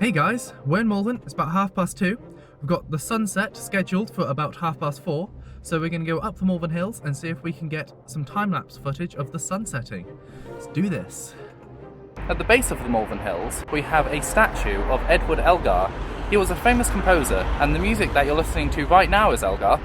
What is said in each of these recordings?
Hey guys, we're in Malvern, it's about 2:30. We've got the sunset scheduled for about 4:30, so we're going to go up the Malvern Hills and see if we can get some time-lapse footage of the sun setting. Let's do this. At the base of the Malvern Hills, we have a statue of Edward Elgar. He was a famous composer, and the music that you're listening to right now is Elgar.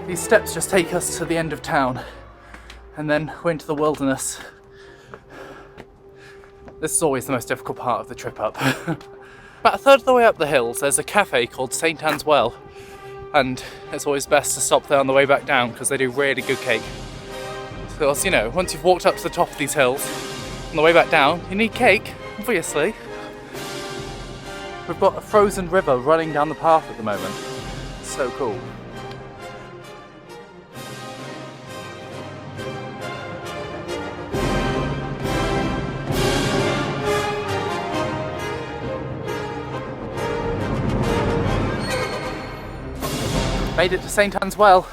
These steps just take us to the end of town, and then we're into the wilderness. This is always the most difficult part of the trip up. About a third of the way up the hills, there's a cafe called St. Anne's Well, and it's always best to stop there on the way back down because they do really good cake. Because, you know, once you've walked up to the top of these hills, on the way back down, you need cake, obviously. We've got a frozen river running down the path at the moment. So cool. Made it to St. Anne's Well.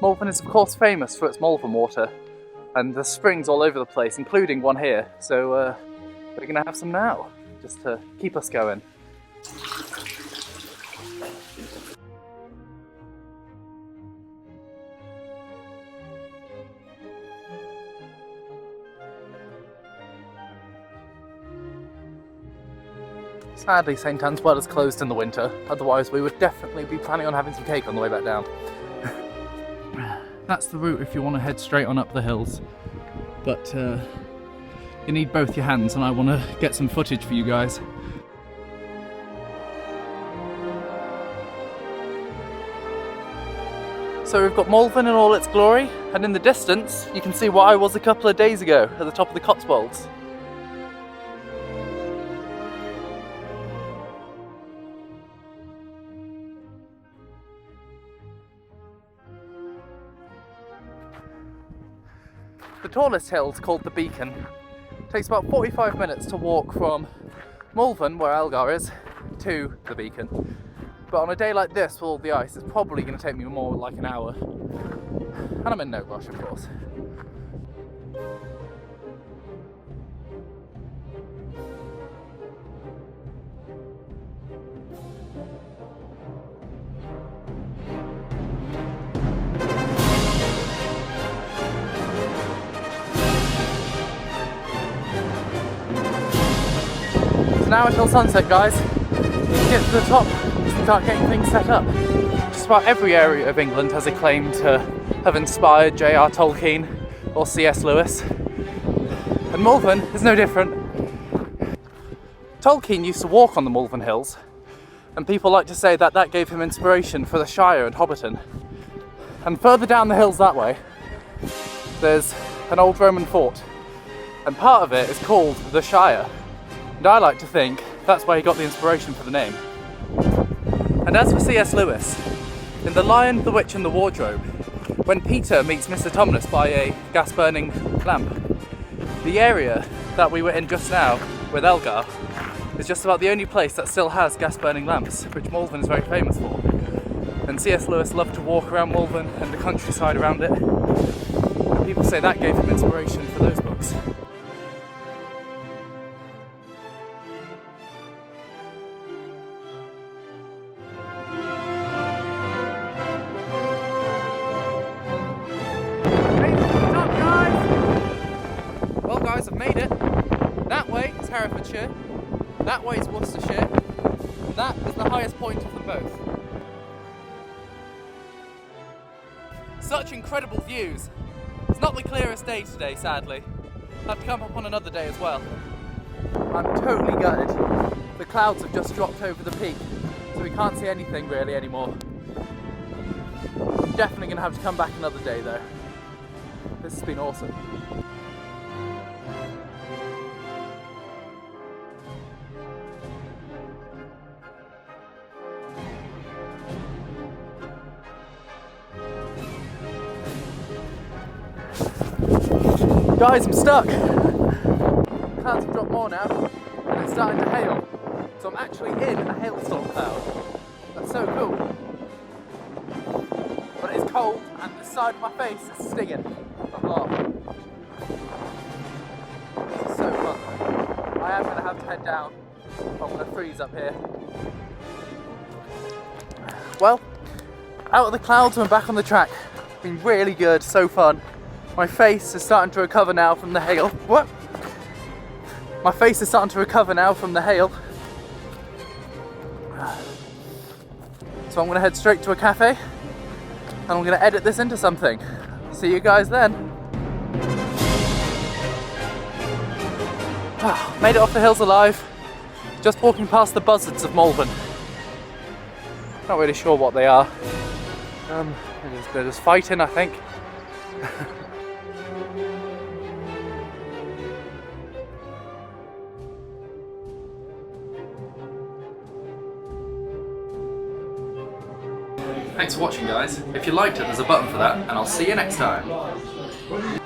Malvern is of course famous for its Malvern water, and there's springs all over the place, including one here, so we're going to have some now, just to keep us going. Sadly, St. Anne's Well is closed in the winter, otherwise we would definitely be planning on having some cake on the way back down. That's the route if you want to head straight on up the hills, but you need both your hands, and I want to get some footage for you guys. So we've got Malvern in all its glory, and in the distance you can see what I was a couple of days ago at the top of the Cotswolds. The tallest hill is called the Beacon. It takes about 45 minutes to walk from Malvern, where Elgar is, to the Beacon. But on a day like this with all the ice, it's probably going to take me more like an hour. And I'm in no rush, of course. Now until sunset, guys. You can get to the top and start getting things set up. Just about every area of England has a claim to have inspired J.R. Tolkien or C.S. Lewis, and Malvern is no different. Tolkien used to walk on the Malvern Hills, and people like to say that that gave him inspiration for the Shire and Hobbiton. And further down the hills that way, there's an old Roman fort, and part of it is called the Shire. And I like to think that's where he got the inspiration for the name. And as for C.S. Lewis, in The Lion, the Witch and the Wardrobe, when Peter meets Mr. Tumnus by a gas-burning lamp, the area that we were in just now with Elgar is just about the only place that still has gas-burning lamps, which Malvern is very famous for. And C.S. Lewis loved to walk around Malvern and the countryside around it. And people say that gave him inspiration for those books. I've made it. That way is Herefordshire, that way is Worcestershire, and that is the highest point of them both. Such incredible views. It's not the clearest day today, sadly. I'll have to come up on another day as well. I'm totally gutted. The clouds have just dropped over the peak, so we can't see anything really anymore. I'm definitely going to have to come back another day though. This has been awesome. Guys, I'm stuck. Clouds have dropped more now, and it's starting to hail. So I'm actually in a hailstorm cloud. That's so cool. But it's cold, and the side of my face is stinging a lot. This is so fun. I am going to have to head down. I'm going to freeze up here. Well, out of the clouds and back on the track. Been really good, so fun. My face is starting to recover now from the hail. What? My face is starting to recover now from the hail. So I'm going to head straight to a cafe and I'm going to edit this into something. See you guys then. Made it off the hills alive. Just walking past the buzzards of Malvern. Not really sure what they are. They're just fighting, I think. Thanks for watching, guys. If you liked it, there's a button for that, and I'll see you next time.